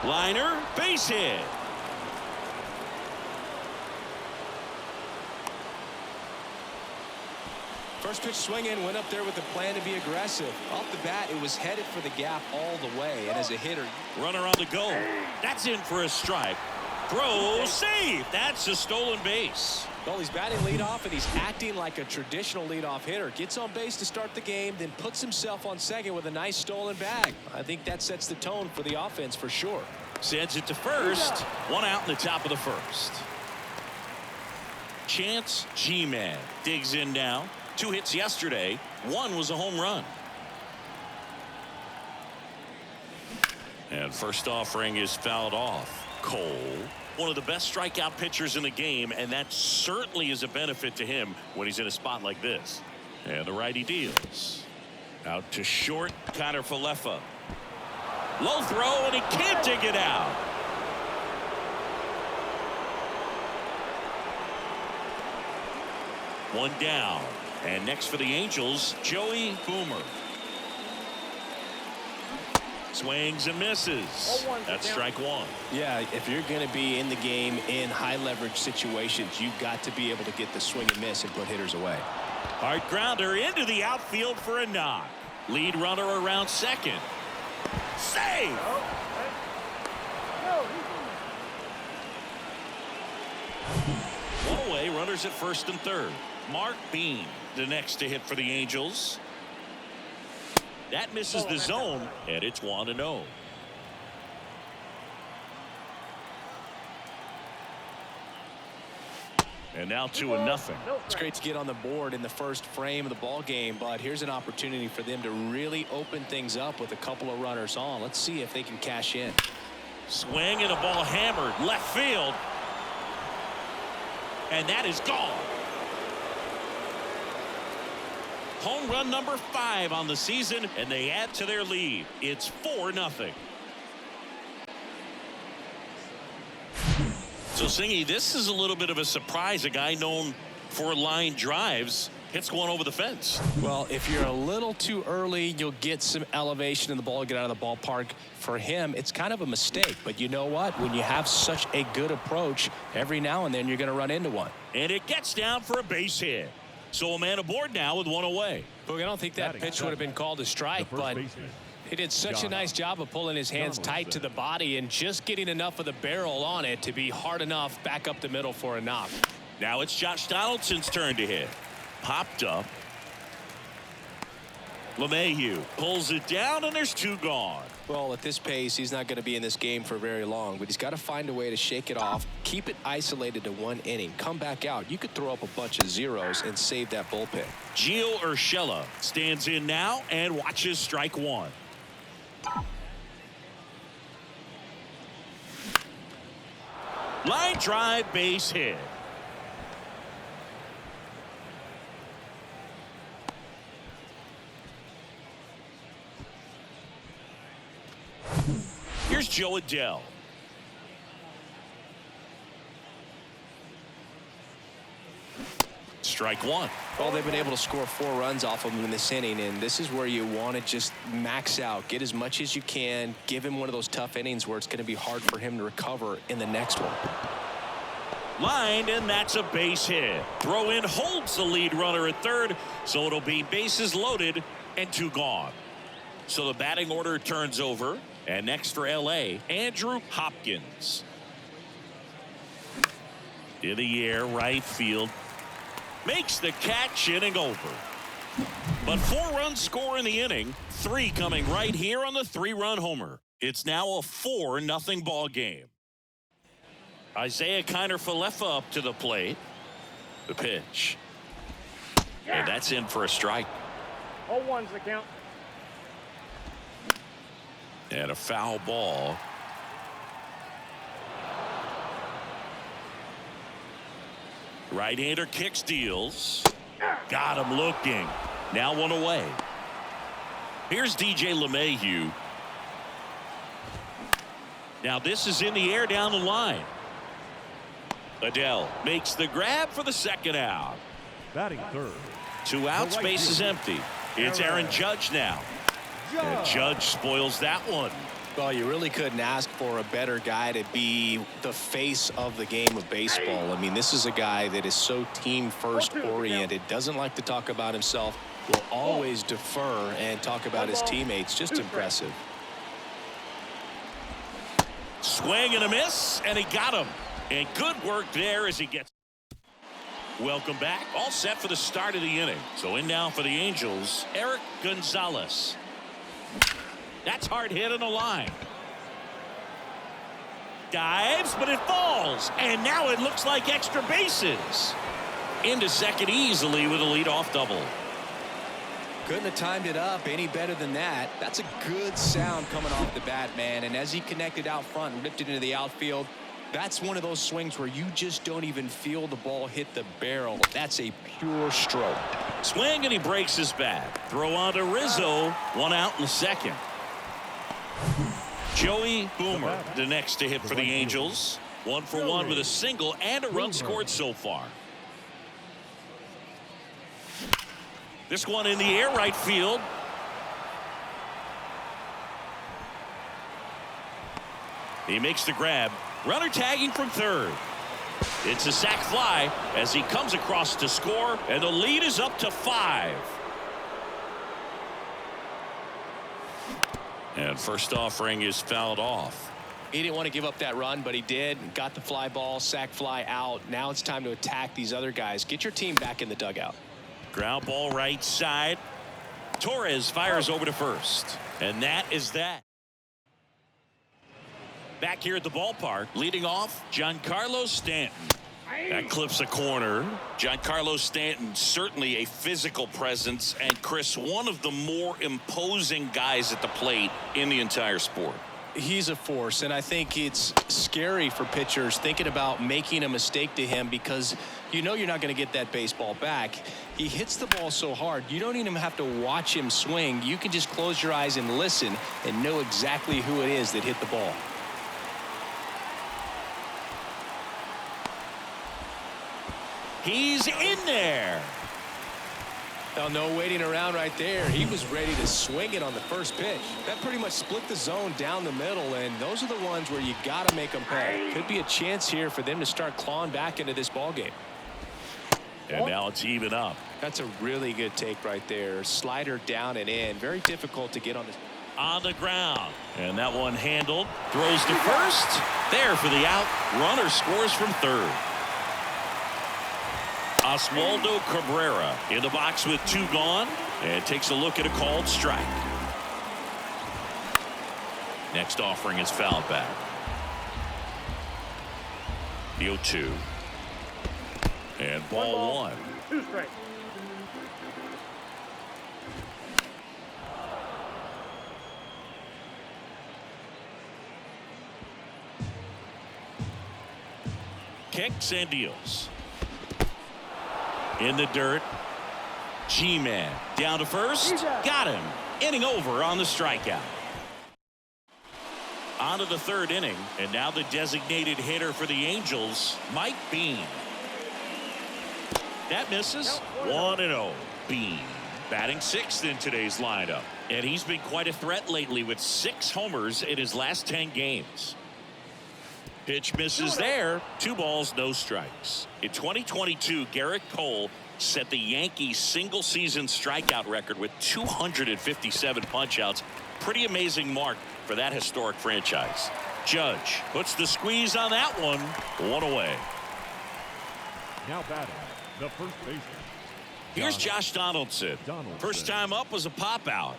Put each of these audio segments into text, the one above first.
Liner, base hit. First pitch swinging, went up there with the plan to be aggressive. Off the bat, it was headed for the gap all the way. And as a hitter, Runner on the go. That's in for a strike. Throw, save. That's a stolen base. well, he's batting leadoff, and he's acting like a traditional leadoff hitter. Gets on base to start the game, then puts himself on second with a nice stolen bag. I think that sets the tone for the offense for sure. Sends it to first. One out in the top of the first. Chance G-Man digs in now. 2 hits yesterday. 1 was a home run. And first offering is fouled off. Cole, one of the best strikeout pitchers in the game, and that certainly is a benefit to him when he's in a spot like this. And the righty deals. Out to short, Connor Falefa. Low throw, and he can't dig it out. One down. And next for the Angels, Joey Boomer. Swings and misses. That's strike one. Yeah, if you're going to be in the game in high leverage situations, you've got to be able to get the swing and miss and put hitters away. Hard grounder into the outfield for a knock. Lead runner around second. Save! One away, runners at first and third. Mark Bean, the next to hit for the Angels. That misses the zone, and it's 1-0. And now 2-0. It's great to get on the board in the first frame of the ball game, but here's an opportunity for them to really open things up with a couple of runners on. Let's see if they can cash in. Swing and a ball hammered left field. And that is gone. Home run number 5 on the season, and they add to their lead. It's 4-0. So, Singy, this is a little bit of a surprise. A guy known for line drives hits one over the fence. Well, if you're a little too early, you'll get some elevation in the ball, get out of the ballpark. For him, it's kind of a mistake. But you know what? When you have such a good approach, every now and then you're going to run into one. And it gets down for a base hit. So a man aboard now with one away. Boog, I don't think that pitch would have been called a strike, but he did such a nice job of pulling his hands tight to the body and just getting enough of the barrel on it to be hard enough back up the middle for a knock. Now it's Josh Donaldson's turn to hit. Popped up. LeMahieu pulls it down, and there's 2 gone. Well, at this pace, he's not going to be in this game for very long, but he's got to find a way to shake it off, keep it isolated to 1 inning, come back out. You could throw up a bunch of zeros and save that bullpen. Gio Urshela stands in now and watches strike 1. Line drive, base hit. Here's Joe Adell. Strike 1. Well, they've been able to score 4 runs off of him in this inning, and this is where you want to just max out, get as much as you can, give him one of those tough innings where it's going to be hard for him to recover in the next one. Lined, and that's a base hit. Throw in holds the lead runner at third, so it'll be bases loaded and 2 gone. So the batting order turns over, and next for LA, Andrew Hopkins. In the air, right field. Makes the catch, inning over. But 4 runs score in the inning, 3 coming right here on the 3-run homer. It's now a 4-0 ball game. Isaiah Kiner Falefa up to the plate. The pitch. And that's in for a strike. 0-1's the count. And a foul ball. Right-hander kicks, deals. Got him looking. Now 1 away. Here's DJ LeMahieu. Now this is in the air down the line. Adell makes the grab for the second out. Batting third. 2 outs, base is empty. It's Aaron Judge now. And Judge spoils that one. Well, you really couldn't ask for a better guy to be the face of the game of baseball. I mean, this is a guy that is so team first oriented, doesn't like to talk about himself, will always defer and talk about his teammates. Just impressive. Swing and a miss, and he got him. And good work there as he gets. Welcome back. All set for the start of the inning. So in now for the Angels, Eric Gonzalez. That's hard hit on the line. Dives, but it falls. And now it looks like extra bases. Into second easily with a leadoff double. Couldn't have timed it up any better than that. That's a good sound coming off the bat, man. And as he connected out front and ripped it into the outfield, that's one of those swings where you just don't even feel the ball hit the barrel. That's a pure stroke. Swing, and he breaks his bat. Throw on to Rizzo. One out in the second. Joey Boomer, the next to hit for the Angels. 1 for 1 with a single and a run scored so far. This one in the air, right field. He makes the grab. Runner tagging from third. It's a sac fly as he comes across to score, and the lead is up to 5. And first offering is fouled off. He didn't want to give up that run, but he did. Got the fly ball, sac fly out. Now it's time to attack these other guys. Get your team back in the dugout. Ground ball right side. Torres fires over to first. And that is that. Back here at the ballpark, leading off, Giancarlo Stanton. That clips a corner. Giancarlo Stanton, certainly a physical presence, and Chris, one of the more imposing guys at the plate in the entire sport. He's a force, and I think it's scary for pitchers thinking about making a mistake to him because you know you're not going to get that baseball back. He hits the ball so hard, you don't even have to watch him swing. You can just close your eyes and listen and know exactly who it is that hit the ball. He's in there. Now, no waiting around right there. He was ready to swing it on the first pitch. That pretty much split the zone down the middle, and those are the ones where you got to make them pay. Could be a chance here for them to start clawing back into this ball game. And now it's even up. That's a really good take right there. Slider down and in. Very difficult to get on this. On the ground. And that one handled. Throws to first. There for the out. Runner scores from third. Oswaldo Cabrera in the box with 2 gone and takes a look at a called strike. Next offering is fouled back. The 0-2. And ball 1. 2 strikes. Kicks and deals. In the dirt. G-Man down to first. Got him. Inning over on the strikeout. On to the third inning. And now the designated hitter for the Angels, Mike Bean. That misses. 1-0. Bean batting 6th in today's lineup. And he's been quite a threat lately with 6 homers in his last 10 games. Pitch misses there. 2 balls, no strikes. In 2022, Garrett Cole set the Yankees single season strikeout record with 257 punchouts. Pretty amazing mark for that historic franchise. Judge puts the squeeze on that one. 1 away. Now batting, the first baseman. Here's Josh Donaldson. First time up was a pop out.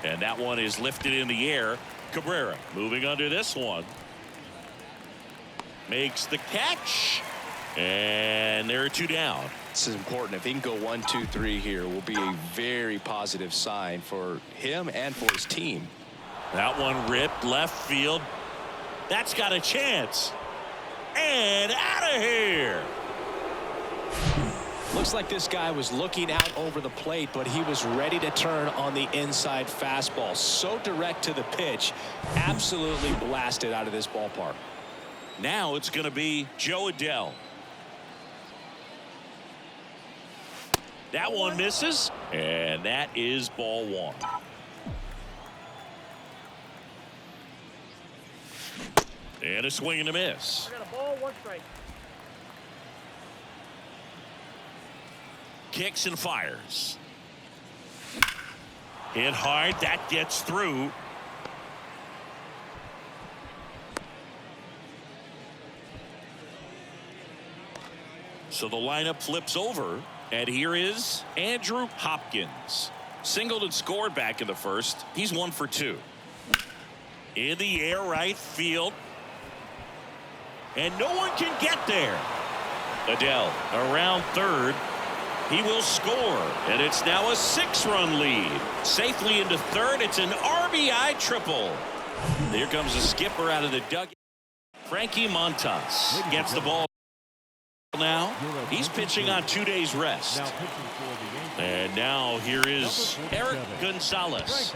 And that one is lifted in the air. Cabrera moving under this one. Makes the catch. And there are 2 down. This is important. If he can go 1, 2, 3 here, will be a very positive sign for him and for his team. That one ripped left field. That's got a chance. And out of here. Looks like this guy was looking out over the plate, but he was ready to turn on the inside fastball. So direct to the pitch. Absolutely blasted out of this ballpark. Now it's going to be Joe Adell. That one misses, and that is ball one. And a swing and a miss. I got a ball, 1 strike. Kicks and fires. Hit hard. That gets through. So the lineup flips over, and here is Andrew Hopkins. Singled and scored back in the first. He's 1 for 2. In the air, right field. And no one can get there. Adele around third. He will score, and it's now a 6-run lead. Safely into third. It's an RBI triple. Here comes the skipper out of the dugout. Frankie Montas gets the ball. Now he's pitching on 2 days rest. And now here is Eric Gonzalez.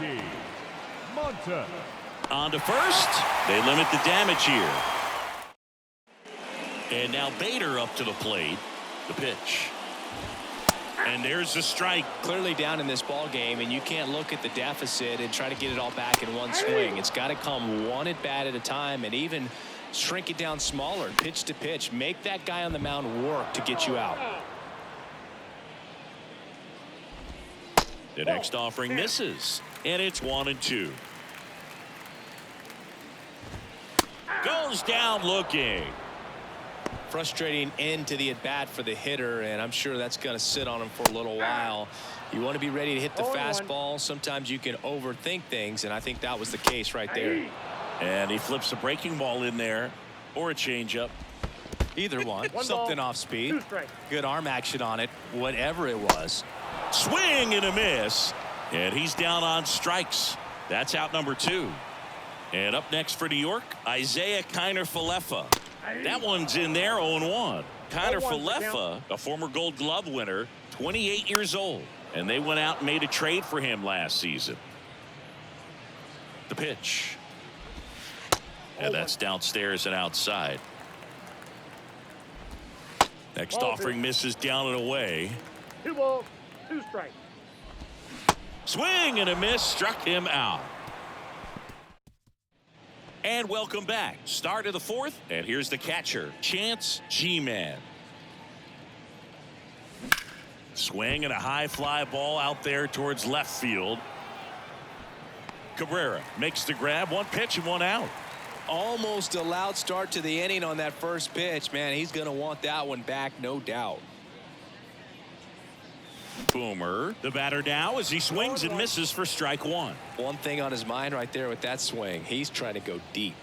On to first. They limit the damage here. And now Bader up to the plate. The pitch. And there's the strike. Clearly down in this ball game, and you can't look at the deficit and try to get it all back in one swing. It's got to come one at bat at a time, and even shrink it down smaller, pitch to pitch. Make that guy on the mound work to get you out. The next offering misses, and it's 1-2. Goes down looking. Frustrating end to the at bat for the hitter, and I'm sure that's going to sit on him for a little while. You want to be ready to hit the fastball. Sometimes you can overthink things, and I think that was the case right there. And he flips a breaking ball in there, or a changeup. Either one. Something off speed. 2 strikes. Good arm action on it, whatever it was. Swing and a miss, and he's down on strikes. That's out number 2. And up next for New York, Isaiah Kiner-Falefa. That one's in there, 0-1. Kiner-Falefa, a former Gold Glove winner, 28 years old, and they went out and made a trade for him last season. The pitch. And that's downstairs and outside. Next offering misses down and away. 2 balls, 2 strikes. Swing and a miss, struck him out. And welcome back. Start of the 4th, and here's the catcher, Chance G-Man. Swing and a high fly ball out there towards left field. Cabrera makes the grab, 1 pitch and 1 out. Almost a loud start to the inning on that first pitch. Man, he's going to want that one back, no doubt. Boomer, the batter now as he swings and misses for strike 1. One thing on his mind right there with that swing, he's trying to go deep.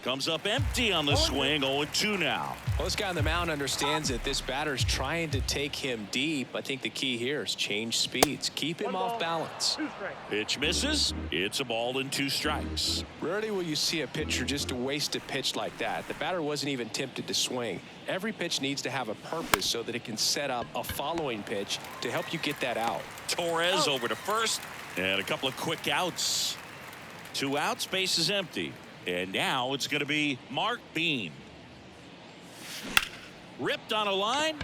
Comes up empty on the swing, 0-2 now. Well, this guy on the mound understands that this batter's trying to take him deep. I think the key here is change speeds. Keep him off balance. 2 strikes. Pitch misses. It's a ball and 2 strikes. Rarely will you see a pitcher just waste a pitch like that. The batter wasn't even tempted to swing. Every pitch needs to have a purpose so that it can set up a following pitch to help you get that out. Torres over to first, and a couple of quick outs. 2 outs, base is empty. And now it's going to be Mark Bean. Ripped on a line.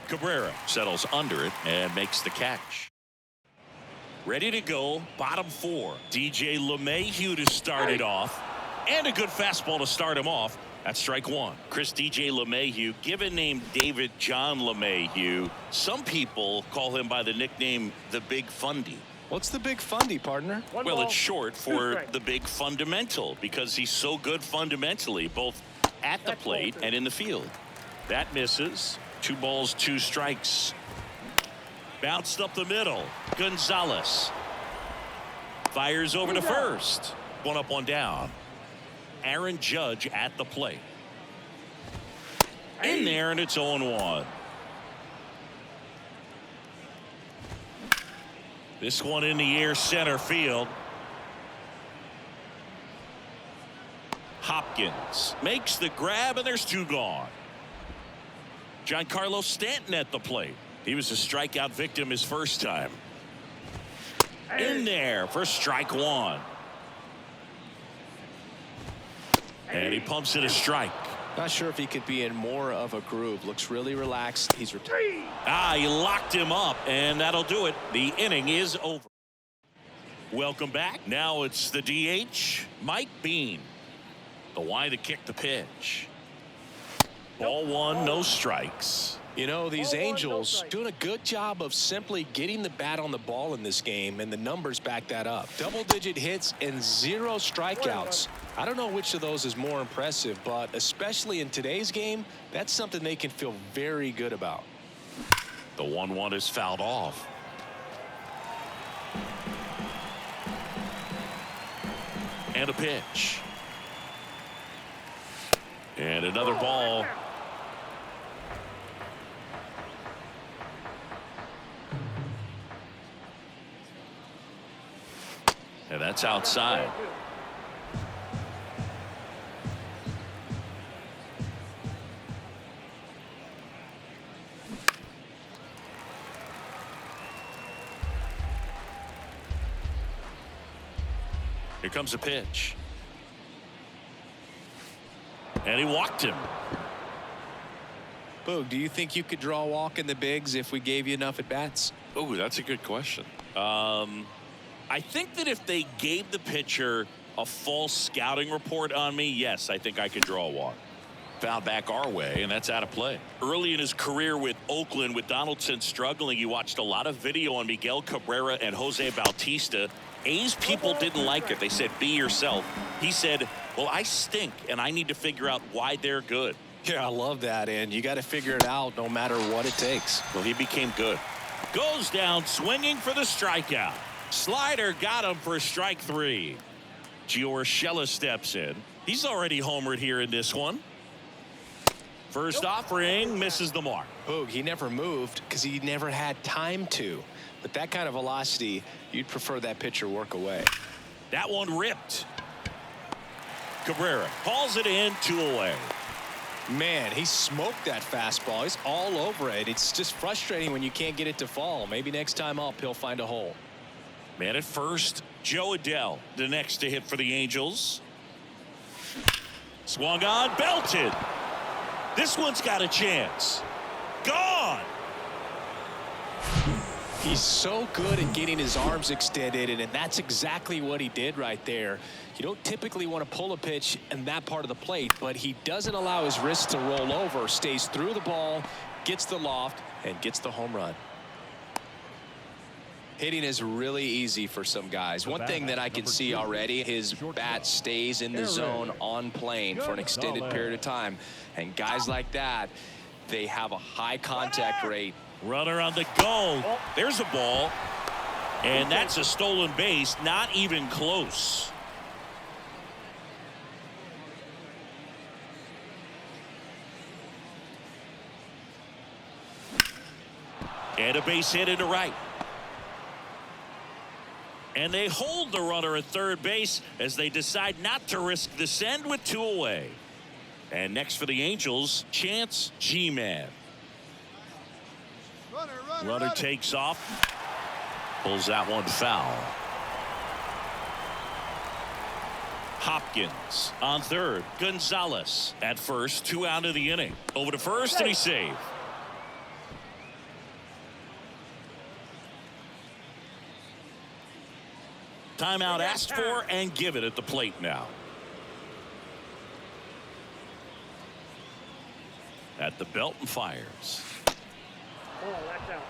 Cabrera settles under it and makes the catch. Ready to go, bottom 4. DJ LeMahieu to start it off. And a good fastball to start him off. That's strike 1. Chris DJ LeMahieu, given name David John LeMahieu. Some people call him by the nickname the Big Fundy. What's the Big Fundy, partner? Well, it's short for the big fundamental because he's so good fundamentally, both at the plate and in the field. That misses. 2 balls, 2 strikes. Bounced up the middle. Gonzalez fires over to first. 1 up, 1 down. Aaron Judge at the plate. In there, and it's 0-1. This one in the air, center field. Hopkins makes the grab, and there's 2 gone. Giancarlo Stanton at the plate. He was a strikeout victim his first time. In there for strike 1. And he pumps it a strike. Not sure if he could be in more of a groove. Looks really relaxed. He's retired. He locked him up, and that'll do it. The inning is over. Welcome back. Now it's the DH, Mike Bean. The Y to kick the pitch. Ball one, no strikes. You know, these Angels doing a good job of simply getting the bat on the ball in this game, and the numbers back that up. Double-digit hits and 0 strikeouts. I don't know which of those is more impressive, but especially in today's game, that's something they can feel very good about. The 1-1 is fouled off. And a pitch. And another ball. And that's outside. Here comes a pitch. And he walked him. Boog, do you think you could draw a walk in the bigs if we gave you enough at bats? Oh, that's a good question. I think that if they gave the pitcher a false scouting report on me, yes, I think I could draw a walk. Foul back our way, and that's out of play. Early in his career with Oakland, with Donaldson struggling, he watched a lot of video on Miguel Cabrera and Jose Bautista. A's people didn't like it. They said, be yourself. He said, well, I stink, and I need to figure out why they're good. Yeah, I love that, and you got to figure it out no matter what it takes. Well, he became good. Goes down swinging for the strikeout. Slider got him for strike 3. Gio Urshela steps in. He's already homered here in this one. First offering misses the mark. Boog, he never moved because he never had time to. But that kind of velocity, you'd prefer that pitcher work away. That one ripped. Cabrera hauls it in, 2 away. Man, he smoked that fastball. He's all over it. It's just frustrating when you can't get it to fall. Maybe next time up, he'll find a hole. Man at first, Joe Adell, the next to hit for the Angels. Swung on, belted. This one's got a chance. Gone. He's so good at getting his arms extended, and that's exactly what he did right there. You don't typically want to pull a pitch in that part of the plate, but he doesn't allow his wrist to roll over, stays through the ball, gets the loft, and gets the home run. Hitting is really easy for some guys. One thing that I can see already, his bat stays in the zone on plane for an extended period of time. And guys like that, they have a high contact rate. Runner on the go. There's a ball. And that's a stolen base, not even close. And a base hit into right. And they hold the runner at third base as they decide not to risk the send with 2 away. And next for the Angels, Chance G-Man. Runner takes off. Pulls that one foul. Hopkins on third. Gonzalez at first. 2 out of the inning. Over to first, and he's saved. Timeout asked for and given at the plate now. At the belt and fires. Oh, that's out.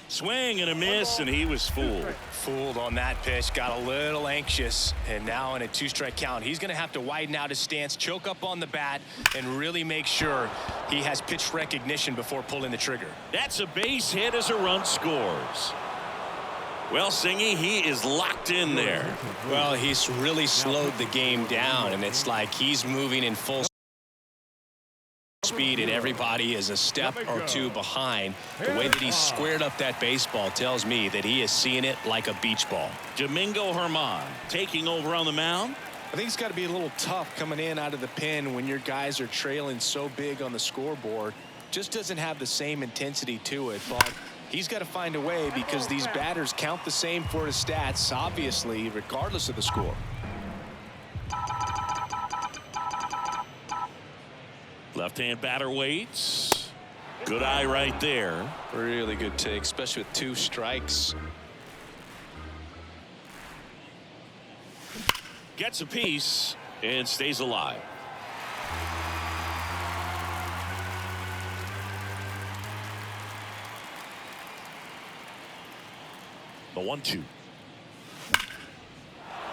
Swing and a miss, and he was fooled. Fooled on that pitch, got a little anxious, and now in a 2-strike count, he's going to have to widen out his stance, choke up on the bat, and really make sure he has pitch recognition before pulling the trigger. That's a base hit as a run scores. Well, Singy, he is locked in there. Well, he's really slowed the game down, and it's like he's moving in full speed and everybody is a step or 2 behind. The way that he's squared up that baseball tells me that he is seeing it like a beach ball. Domingo Germán taking over on the mound. I think it's got to be a little tough coming in out of the pen when your guys are trailing so big on the scoreboard. just doesn't have the same intensity to it, but he's got to find a way because these batters count the same for his stats, obviously, regardless of the score. Left-hand batter waits. Good eye right there. Really good take, especially with 2 strikes. Gets a piece and stays alive. The 1-2.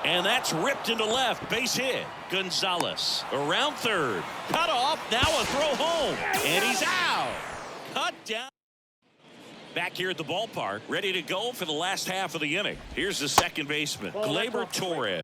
And that's ripped into left. Base hit. Gonzalez around third. Cut off. Now a throw home. And he's out. Cut down. Back here at the ballpark, ready to go for the last half of the inning. Here's the second baseman, Gleyber Torres.